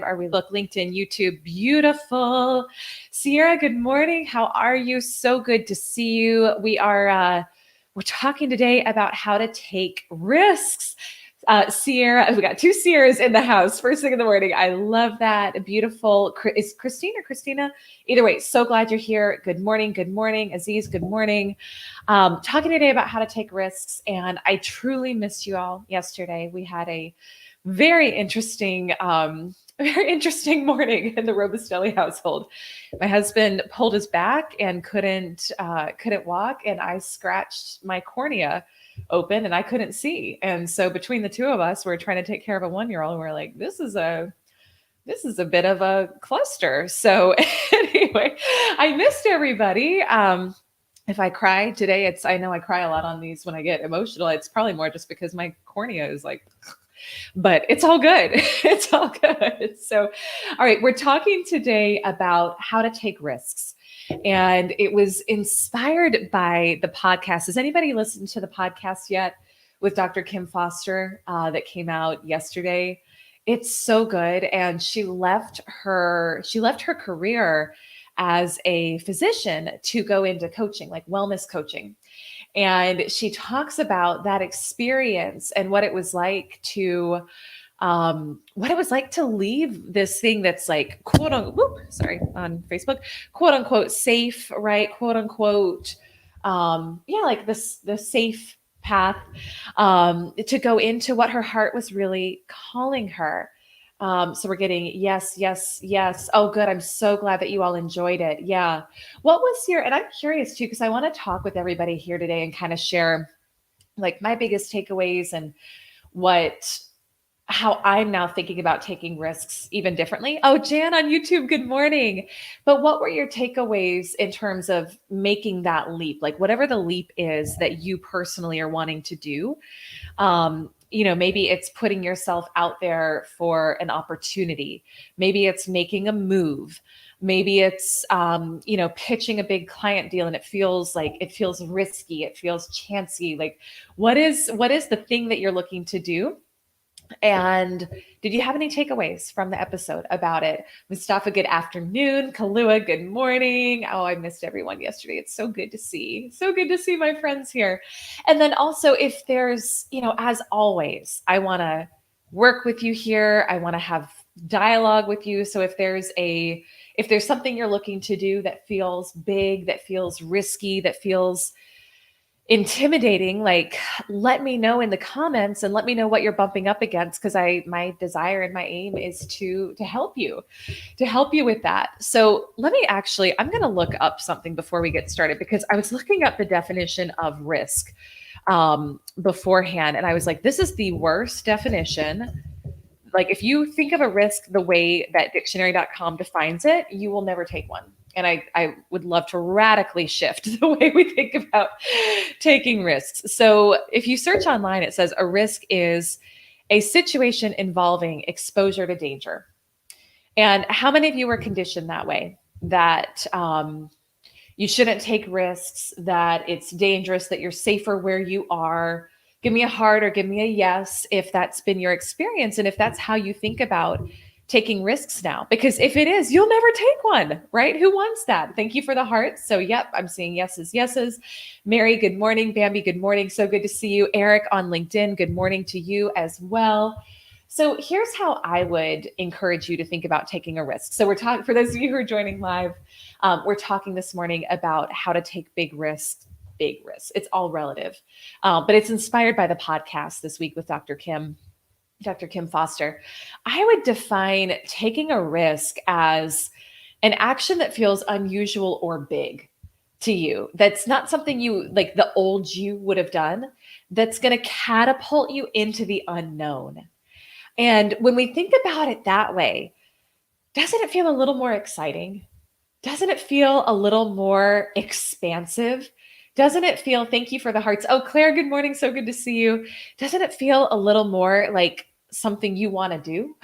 Are we look LinkedIn, YouTube? Beautiful. Sierra, good morning. How are you? So good to see you. We're talking today about how to take risks. Sierra, we got two Sierras in the house first thing in the morning. I love that. Beautiful. Is Christine or Christina? Either way, so glad you're here. Good morning. Good morning. Aziz, good morning. Talking today about how to take risks. And I truly missed you all yesterday. We had a very interesting morning in the Robustelli household. My husband pulled his back and couldn't walk, and I scratched my cornea open and I couldn't see. And so between the two of us, we're trying to take care of a 1-year-old, and we're like, this is a bit of a cluster. So anyway, I missed everybody. If I cry today, I know I cry a lot on these when I get emotional. It's probably more just because my cornea is like, but it's all good. It's all good. So, all right, we're talking today about how to take risks. And it was inspired by the podcast. Has anybody listened to the podcast yet with Dr. Kim Foster that came out yesterday? It's so good. And she left her career as a physician to go into coaching, like wellness coaching. And she talks about that experience and what it was like to leave this thing that's like on Facebook, quote unquote safe, right? Quote unquote, like the safe path, to go into what her heart was really calling her. So we're getting yes, yes, yes. Oh, good. I'm so glad that you all enjoyed it. Yeah. What was and I'm curious too, because I want to talk with everybody here today and kind of share like my biggest takeaways and how I'm now thinking about taking risks even differently. Oh, Jan on YouTube, good morning. But what were your takeaways in terms of making that leap? Like whatever the leap is that you personally are wanting to do. Maybe it's putting yourself out there for an opportunity. Maybe it's making a move. Maybe it's, pitching a big client deal and it feels risky. It feels chancy. Like what is the thing that you're looking to do? And did you have any takeaways from the episode about it? Mustafa, good afternoon. Kalua, good morning. Oh, I missed everyone yesterday. It's so good to see. So good to see my friends here. And then also if there's, as always, I want to work with you here. I want to have dialogue with you. So if there's something you're looking to do that feels big, that feels risky, that feels intimidating, like let me know in the comments and let me know what you're bumping up against, because my desire and my aim is to help you with that. So I'm going to look up something before we get started, because I was looking up the definition of risk beforehand, and I was like, this is the worst definition. Like if you think of a risk the way that dictionary.com defines it, you will never take one. And I would love to radically shift the way we think about taking risks. So if you search online, it says a risk is a situation involving exposure to danger. And how many of you were conditioned that way? That you shouldn't take risks, that it's dangerous, that you're safer where you are. Give me a heart or give me a yes if that's been your experience and if that's how you think about taking risks now. Because if it is, you'll never take one, right? Who wants that? Thank you for the hearts. So yep, I'm seeing yeses. Mary, good morning. Bambi, good morning. So good to see you. Eric on LinkedIn, good morning to you as well. So here's how I would encourage you to think about taking a risk. So we're talking, for those of you who are joining live, we're talking this morning about how to take big risks. It's all relative, but it's inspired by the podcast this week with Dr. Kim Foster. I would define taking a risk as an action that feels unusual or big to you. That's not something you, like the old you would have done, that's going to catapult you into the unknown. And when we think about it that way, doesn't it feel a little more exciting? Doesn't it feel a little more expansive? Doesn't it feel, thank you for the hearts. Oh, Claire, good morning. So good to see you. Doesn't it feel a little more like something you want to do?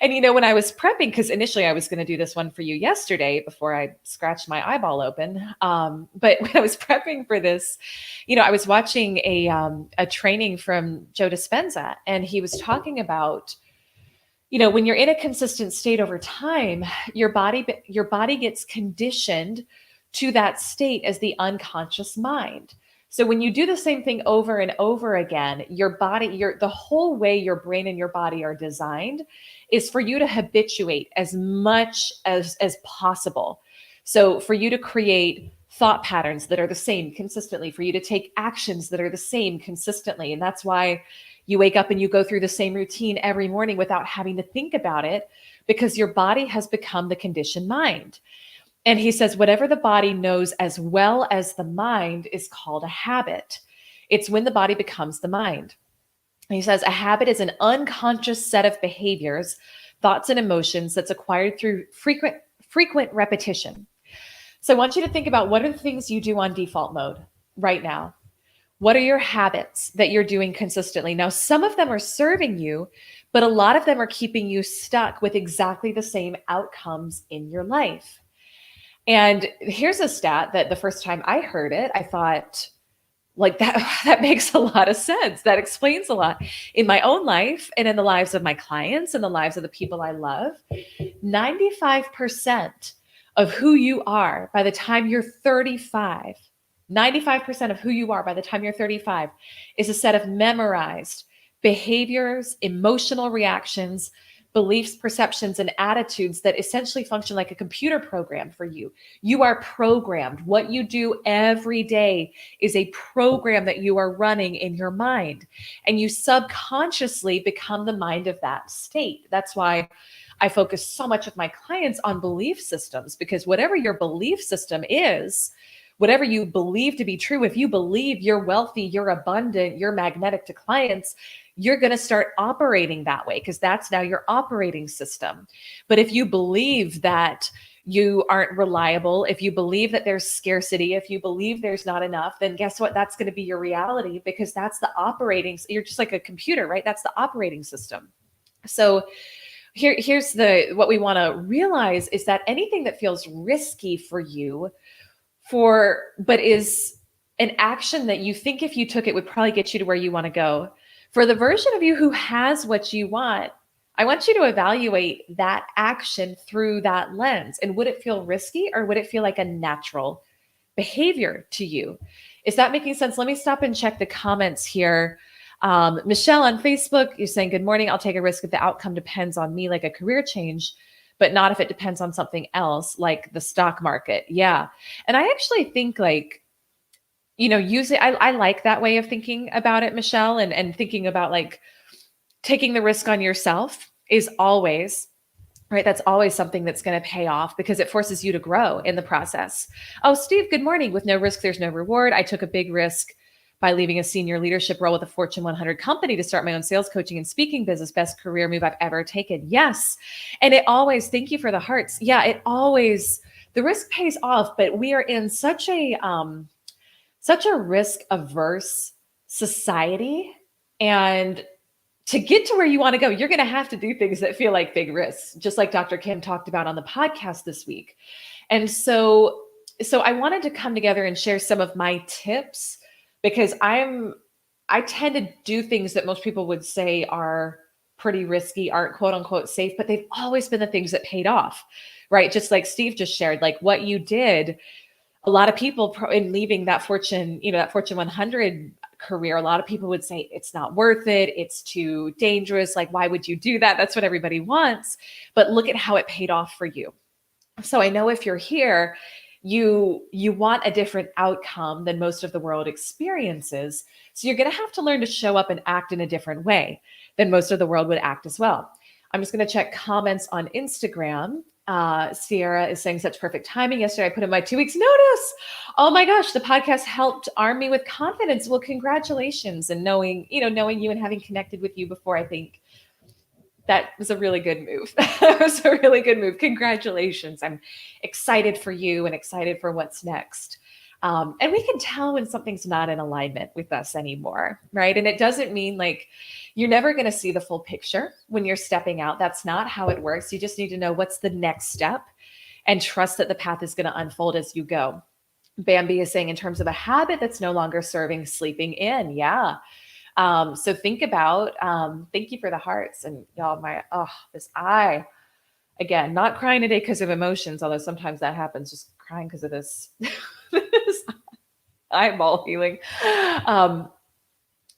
And when I was prepping, because initially I was going to do this one for you yesterday before I scratched my eyeball open. But when I was prepping for this, I was watching a training from Joe Dispenza, and he was talking about when you're in a consistent state over time, your body gets conditioned to that state as the unconscious mind. So when you do the same thing over and over again, your body, the whole way your brain and your body are designed is for you to habituate as much as possible. So for you to create thought patterns that are the same consistently, for you to take actions that are the same consistently. And that's why you wake up and you go through the same routine every morning without having to think about it, because your body has become the conditioned mind. And he says, whatever the body knows as well as the mind is called a habit. It's when the body becomes the mind. And he says, a habit is an unconscious set of behaviors, thoughts, and emotions that's acquired through frequent repetition. So I want you to think about, what are the things you do on default mode right now? What are your habits that you're doing consistently? Now, some of them are serving you, but a lot of them are keeping you stuck with exactly the same outcomes in your life. And here's a stat that the first time I heard it, I thought, like, that makes a lot of sense. That explains a lot in my own life and in the lives of my clients and the lives of the people I love. 95% of who you are by the time you're 35, 95% of who you are by the time you're 35 is a set of memorized behaviors, emotional reactions, beliefs, perceptions, and attitudes that essentially function like a computer program for you. You are programmed. What you do every day is a program that you are running in your mind, and you subconsciously become the mind of that state. That's why I focus so much with my clients on belief systems, because whatever your belief system is, whatever you believe to be true, if you believe you're wealthy, you're abundant, you're magnetic to clients, you're going to start operating that way, because that's now your operating system. But if you believe that you aren't reliable, if you believe that there's scarcity, if you believe there's not enough, then guess what? That's going to be your reality, because that's the operating. You're just like a computer, right? That's the operating system. So here's what we want to realize is that anything that feels risky for you, but is an action that you think if you took it would probably get you to where you want to go. For the version of you who has what you want, I want you to evaluate that action through that lens. And would it feel risky, or would it feel like a natural behavior to you? Is that making sense? Let me stop and check the comments here. Michelle on Facebook, you're saying, good morning. I'll take a risk if the outcome depends on me, like a career change, but not if it depends on something else, like the stock market. Yeah. And I actually think, like, usually I like that way of thinking about it, Michelle, and thinking about, like, taking the risk on yourself is always, right? That's always something that's going to pay off, because it forces you to grow in the process. Oh, Steve, good morning. With no risk, there's no reward. I took a big risk by leaving a senior leadership role with a Fortune 100 company to start my own sales coaching and speaking business. Best career move I've ever taken. Yes. And it always, thank you for the hearts. Yeah, the risk pays off, but we are in such a risk averse society. And to get to where you want to go, you're going to have to do things that feel like big risks, just like Dr. Kim talked about on the podcast this week. And so I wanted to come together and share some of my tips, because I tend to do things that most people would say are pretty risky, aren't quote unquote safe, but they've always been the things that paid off, right? Just like Steve just shared, like what you did. A lot of people in leaving that Fortune 100 career, a lot of people would say it's not worth it. It's too dangerous. Like, why would you do that? That's what everybody wants. But look at how it paid off for you. So I know if you're here, you want a different outcome than most of the world experiences. So you're going to have to learn to show up and act in a different way than most of the world would act as well. I'm just going to check comments on Instagram. Sierra is saying, such perfect timing. Yesterday, I put in my 2 weeks notice. Oh my gosh, the podcast helped arm me with confidence. Well, congratulations. And knowing you and having connected with you before, I think that was a really good move. That was a really good move. Congratulations. I'm excited for you and excited for what's next. And we can tell when something's not in alignment with us anymore, right? And it doesn't mean like you're never going to see the full picture when you're stepping out. That's not how it works. You just need to know what's the next step and trust that the path is going to unfold as you go. Bambi is saying, in terms of a habit that's no longer serving, sleeping in. Yeah. So think about, thank you for the hearts and y'all, this eye, again, not crying today because of emotions, although sometimes that happens, just crying because of this, this eyeball healing. Um,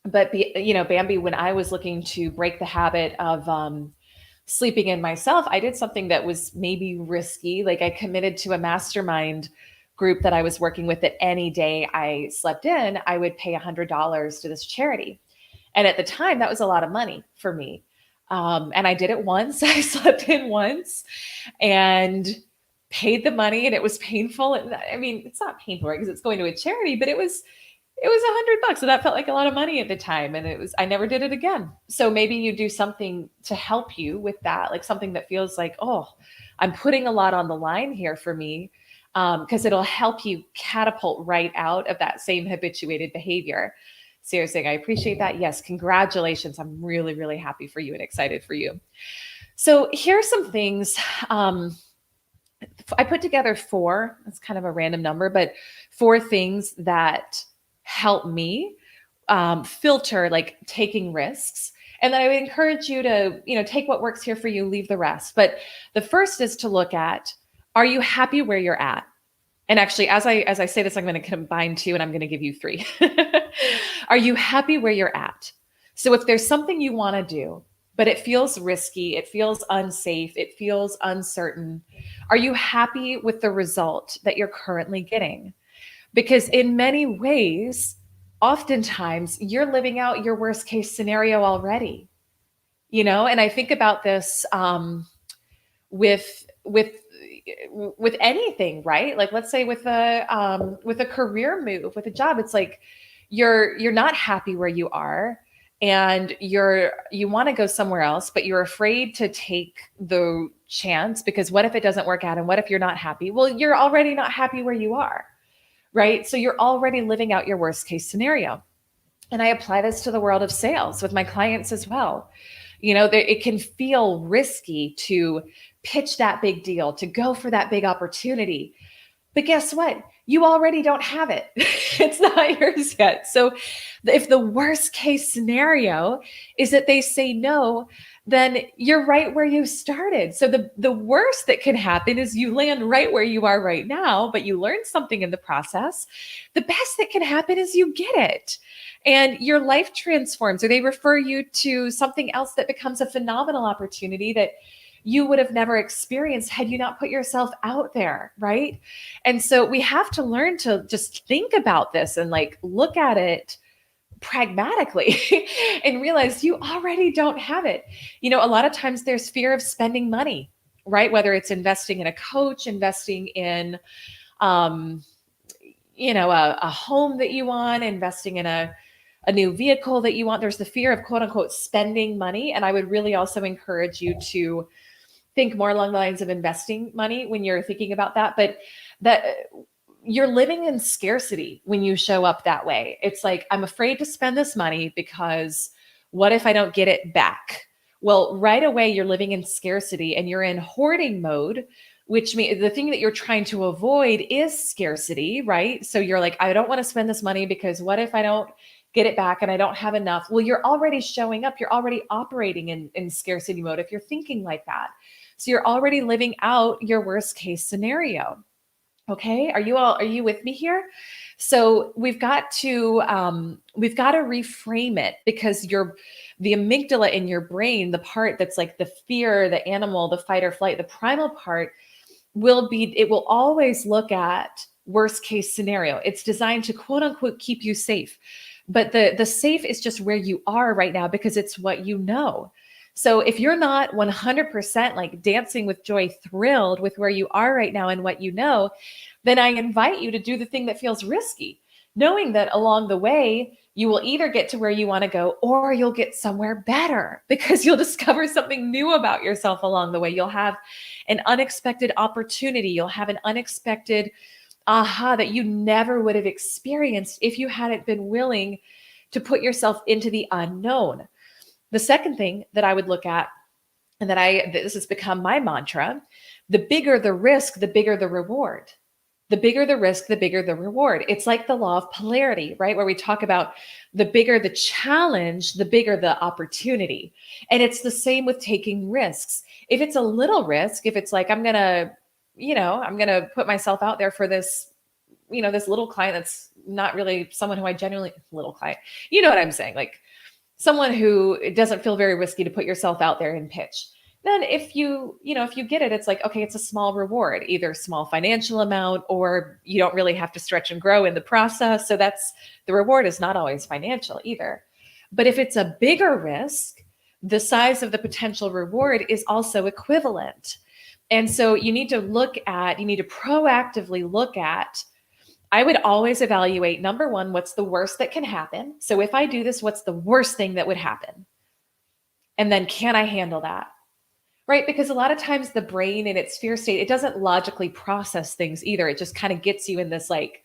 but Bambi, when I was looking to break the habit of, sleeping in myself, I did something that was maybe risky. Like I committed to a mastermind group that I was working with that any day I slept in, I would pay $100 to this charity. And at the time, that was a lot of money for me. And I did it once. I slept in once and paid the money, and it was painful. And I mean, it's not painful, right? Because it's going to a charity, but it was $100. So that felt like a lot of money at the time. And I never did it again. So maybe you do something to help you with that, like something that feels like, oh, I'm putting a lot on the line here for me. Because it'll help you catapult right out of that same habituated behavior. So you're saying, I appreciate that. Yes, congratulations. I'm really, really happy for you and excited for you. So here's some things. I put together 4, it's kind of a random number, but 4 things that help me filter like taking risks. And then I would encourage you to, take what works here for you, leave the rest. But the first is to look at, are you happy where you're at? And actually, as I say this, I'm going to combine 2 and I'm going to give you 3. Are you happy where you're at? So if there's something you want to do, but it feels risky, it feels unsafe, it feels uncertain, are you happy with the result that you're currently getting? Because in many ways, oftentimes you're living out your worst case scenario already, and I think about this with anything, right? Like let's say with a career move, with a job, it's like you're not happy where you are and you want to go somewhere else, but you're afraid to take the chance because what if it doesn't work out and what if you're not happy? Well, you're already not happy where you are. Right? So you're already living out your worst case scenario. And I apply this to the world of sales with my clients as well. It can feel risky to pitch that big deal, to go for that big opportunity. But guess what? You already don't have it. It's not yours yet. So if the worst case scenario is that they say no, then you're right where you started. So the worst that can happen is you land right where you are right now, but you learn something in the process. The best that can happen is you get it and your life transforms, or they refer you to something else that becomes a phenomenal opportunity that you would have never experienced had you not put yourself out there, right? And so we have to learn to just think about this and like look at it pragmatically and realize you already don't have it. A lot of times there's fear of spending money, right? Whether it's investing in a coach, investing in, a home that you want, investing in a new vehicle that you want. There's the fear of quote unquote spending money. And I would really also encourage you to think more along the lines of investing money when you're thinking about that. But that you're living in scarcity when you show up that way. It's like, I'm afraid to spend this money because what if I don't get it back? Well, right away, you're living in scarcity and you're in hoarding mode, which means the thing that you're trying to avoid is scarcity, right? So you're like, I don't want to spend this money because what if I don't get it back and I don't have enough? Well, you're already showing up. You're already operating in scarcity mode if you're thinking like that. So you're already living out your worst case scenario. Okay. Are you with me here? So we've got to reframe it because the amygdala in your brain, the part that's like the fear, the animal, the fight or flight, the primal part it will always look at worst case scenario. It's designed to quote unquote keep you safe. But the safe is just where you are right now because it's what you know. So if you're not 100% like dancing with joy, thrilled with where you are right now and what you know, then I invite you to do the thing that feels risky, knowing that along the way, you will either get to where you want to go or you'll get somewhere better because you'll discover something new about yourself along the way. You'll have an unexpected opportunity. You'll have an unexpected aha that you never would have experienced if you hadn't been willing to put yourself into the unknown. The second thing that I would look at, and this has become my mantra, the bigger the risk, the bigger the reward. The bigger the risk, the bigger the reward. It's like the law of polarity, right? Where we talk about the bigger the challenge, the bigger the opportunity. And it's the same with taking risks. If it's a little risk, if it's like, I'm going to put myself out there for this, this little client that's not really someone who I genuinely, little client, you know what I'm saying? Like someone who it doesn't feel very risky to put yourself out there and pitch. Then if you get it, it's like, okay, it's a small reward, either small financial amount, or you don't really have to stretch and grow in the process. So that's the reward is not always financial either. But if it's a bigger risk, the size of the potential reward is also equivalent. And so you need to proactively look at, I would always evaluate, number one, what's the worst that can happen? So if I do this, what's the worst thing that would happen? And then can I handle that? Right? Because a lot of times the brain in its fear state, it doesn't logically process things either. It just kind of gets you in this like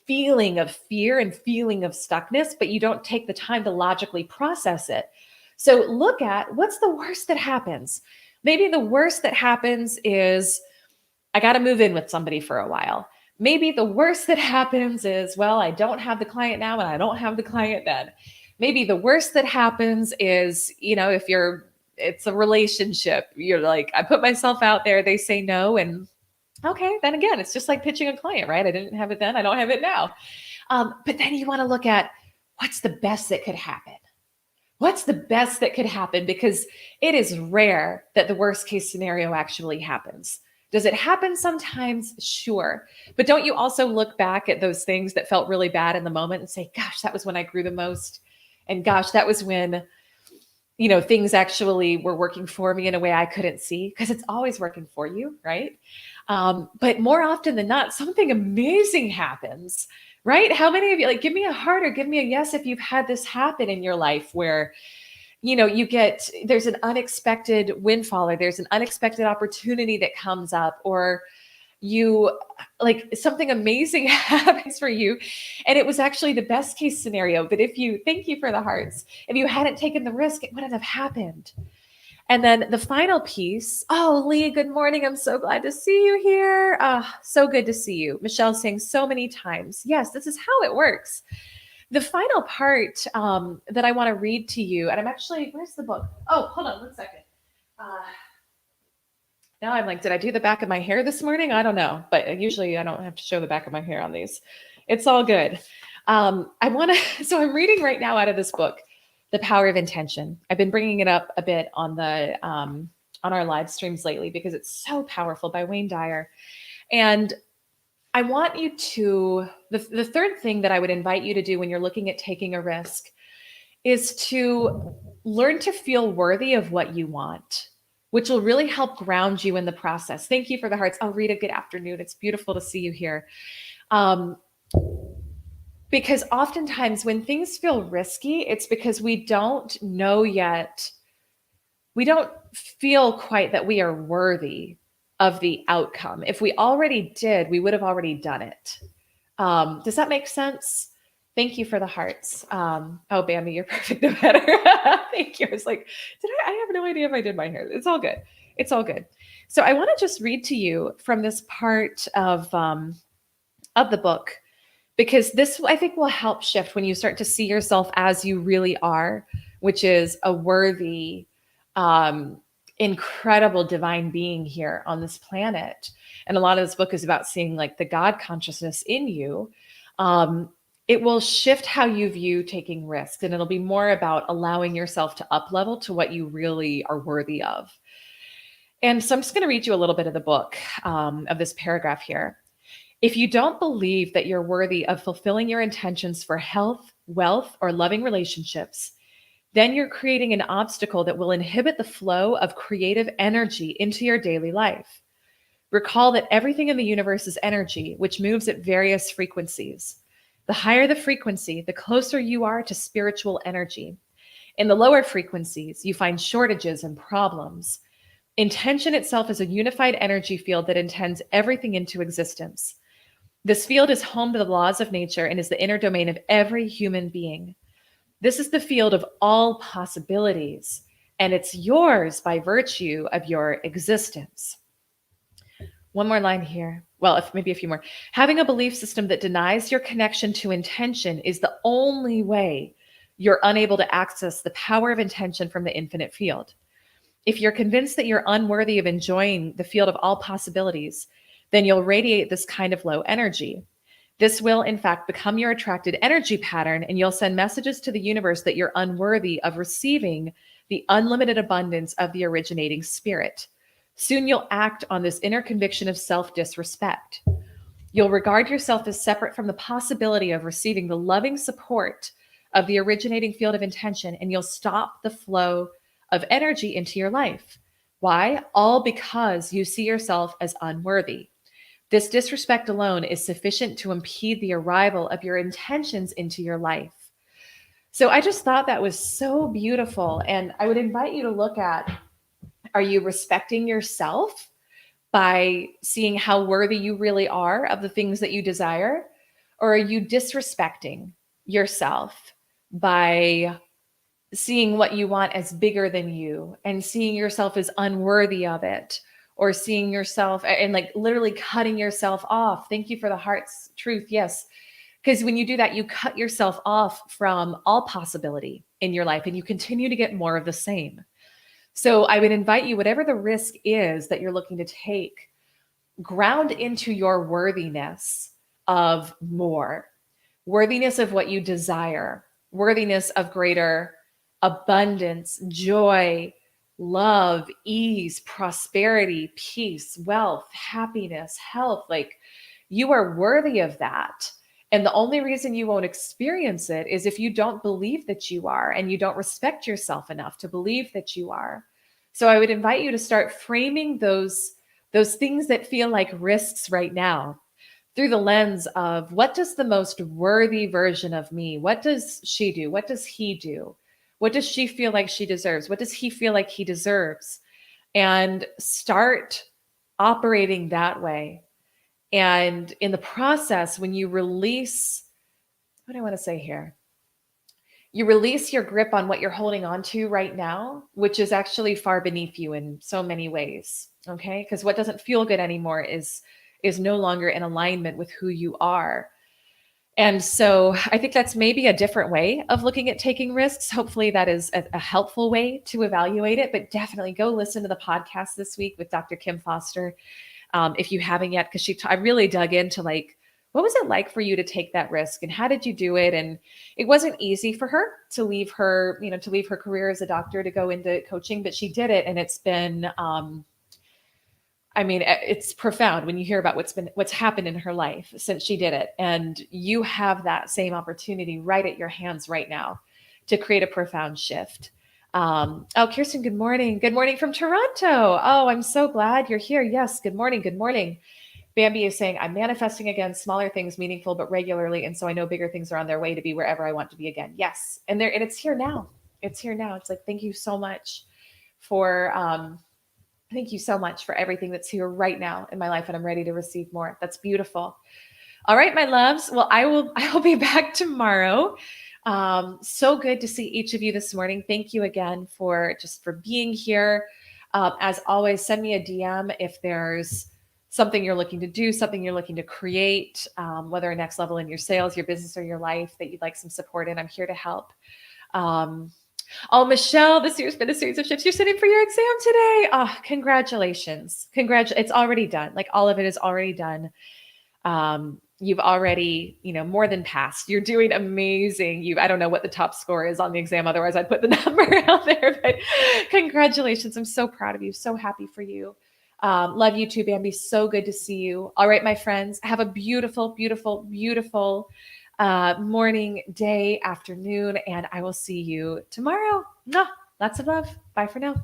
feeling of fear and feeling of stuckness, but you don't take the time to logically process it. So look at what's the worst that happens. Maybe the worst that happens is I got to move in with somebody for a while. Maybe the worst that happens is, well, I don't have the client now and I don't have the client then. Maybe the worst that happens is, if it's a relationship, you're like, I put myself out there, they say no. And okay, then again, it's just like pitching a client, right? I didn't have it then, I don't have it now. But then you want to look at what's the best that could happen. What's the best that could happen? Because it is rare that the worst case scenario actually happens. Does it happen sometimes? Sure. But don't you also look back at those things that felt really bad in the moment and say, gosh, that was when I grew the most. And gosh, that was when, things actually were working for me in a way I couldn't see, because it's always working for you, right? But more often than not, something amazing happens, right? How many of you, like, give me a heart or give me a yes if you've had this happen in your life where, there's an unexpected windfall, or there's an unexpected opportunity that comes up, or something amazing happens for you. And it was actually the best case scenario. But thank you for the hearts. If you hadn't taken the risk, it wouldn't have happened. And then the final piece. Oh, Lee, good morning. I'm so glad to see you here. So good to see you. Michelle saying so many times, yes, this is how it works. The final part that I want to read to you, and I'm actually, where's the book? Oh, hold on 1 second. Now I'm like, did I do the back of my hair this morning? I don't know, but usually I don't have to show the back of my hair on these. It's all good. So I'm reading right now out of this book, The Power of Intention. I've been bringing it up a bit on our live streams lately because it's so powerful, by Wayne Dyer. And I want you to, the third thing that I would invite you to do when you're looking at taking a risk is to learn to feel worthy of what you want, which will really help ground you in the process. Thank you for the hearts. Rita, good afternoon. It's beautiful to see you here. Because oftentimes when things feel risky, it's because we don't know yet, we don't feel quite that we are worthy of the outcome. If we already did, we would have already done it. Does that make sense? Thank you for the hearts. Bambi, you're perfect. No matter. Thank you. I was like, I have no idea if I did my hair. It's all good. It's all good. So I want to just read to you from this part of the book, because this, I think, will help shift when you start to see yourself as you really are, which is a worthy, incredible divine being here on this planet. And a lot of this book is about seeing like the God consciousness in you. It will shift how you view taking risks, and it'll be more about allowing yourself to up level to what you really are worthy of. And so I'm just going to read you a little bit of the book, of this paragraph here. If you don't believe that you're worthy of fulfilling your intentions for health, wealth, or loving relationships, then you're creating an obstacle that will inhibit the flow of creative energy into your daily life. Recall that everything in the universe is energy, which moves at various frequencies. The higher the frequency, the closer you are to spiritual energy. In the lower frequencies, you find shortages and problems. Intention itself is a unified energy field that intends everything into existence. This field is home to the laws of nature and is the inner domain of every human being. This is the field of all possibilities, and it's yours by virtue of your existence. One more line here. well, if maybe a few more. Having a belief system that denies your connection to intention is the only way you're unable to access the power of intention from the infinite field. If you're convinced that you're unworthy of enjoying the field of all possibilities, then you'll radiate this kind of low energy. This will, in fact, become your attracted energy pattern, and you'll send messages to the universe that you're unworthy of receiving the unlimited abundance of the originating spirit. Soon you'll act on this inner conviction of self-disrespect. You'll regard yourself as separate from the possibility of receiving the loving support of the originating field of intention, and you'll stop the flow of energy into your life. Why? All because you see yourself as unworthy. This disrespect alone is sufficient to impede the arrival of your intentions into your life. So I just thought that was so beautiful. And I would invite you to look at, are you respecting yourself by seeing how worthy you really are of the things that you desire? Or are you disrespecting yourself by seeing what you want as bigger than you and seeing yourself as unworthy of it, or seeing yourself and like literally cutting yourself off? Thank you for the heart's truth. Yes. Because when you do that, you cut yourself off from all possibility in your life and you continue to get more of the same. So I would invite you, whatever the risk is that you're looking to take, ground into your worthiness of more, worthiness of what you desire, worthiness of greater abundance, joy, love, ease, prosperity, peace, wealth, happiness, health. Like, you are worthy of that. And the only reason you won't experience it is if you don't believe that you are, and you don't respect yourself enough to believe that you are. So I would invite you to start framing those things that feel like risks right now through the lens of, what does the most worthy version of me, what does she do? What does he do? What does she feel like she deserves? What does he feel like he deserves? And start operating that way. And in the process, when you release, what do I want to say here? You release your grip on what you're holding on to right now, which is actually far beneath you in so many ways. Okay. Because what doesn't feel good anymore is no longer in alignment with who you are. And so I think that's maybe a different way of looking at taking risks. Hopefully that is a helpful way to evaluate it, but definitely go listen to the podcast this week with Dr. Kim Foster. If you haven't yet, because I really dug into like, what was it like for you to take that risk and how did you do it? And it wasn't easy for her to leave her, to leave her career as a doctor to go into coaching, but she did it. And it's been, it's profound when you hear about what's happened in her life since she did it. And you have that same opportunity right at your hands right now to create a profound shift. Kirsten, good morning. Good morning from Toronto. Oh, I'm so glad you're here. Yes. Good morning. Good morning. Bambi is saying, I'm manifesting again, smaller things, meaningful, but regularly. And so I know bigger things are on their way to be wherever I want to be again. Yes. And it's here now. It's here now. It's like, thank you so much for everything that's here right now in my life. And I'm ready to receive more. That's beautiful. All right, my loves. Well, I will be back tomorrow. So good to see each of you this morning. Thank you again for being here. As always, send me a DM if there's something you're looking to do, something you're looking to create, whether a next level in your sales, your business, or your life that you'd like some support in. I'm here to help. Oh, Michelle, this year's been a series of shifts. You're sitting for your exam today. Oh, congratulations. It's already done. Like, all of it is already done. You've already, more than passed. You're doing amazing. I don't know what the top score is on the exam. Otherwise I'd put the number out there, but congratulations. I'm so proud of you. So happy for you. Love you too, Bambi. So good to see you. All right, my friends, have a beautiful, beautiful, beautiful morning, day, afternoon, and I will see you tomorrow. Lots of love. Bye for now.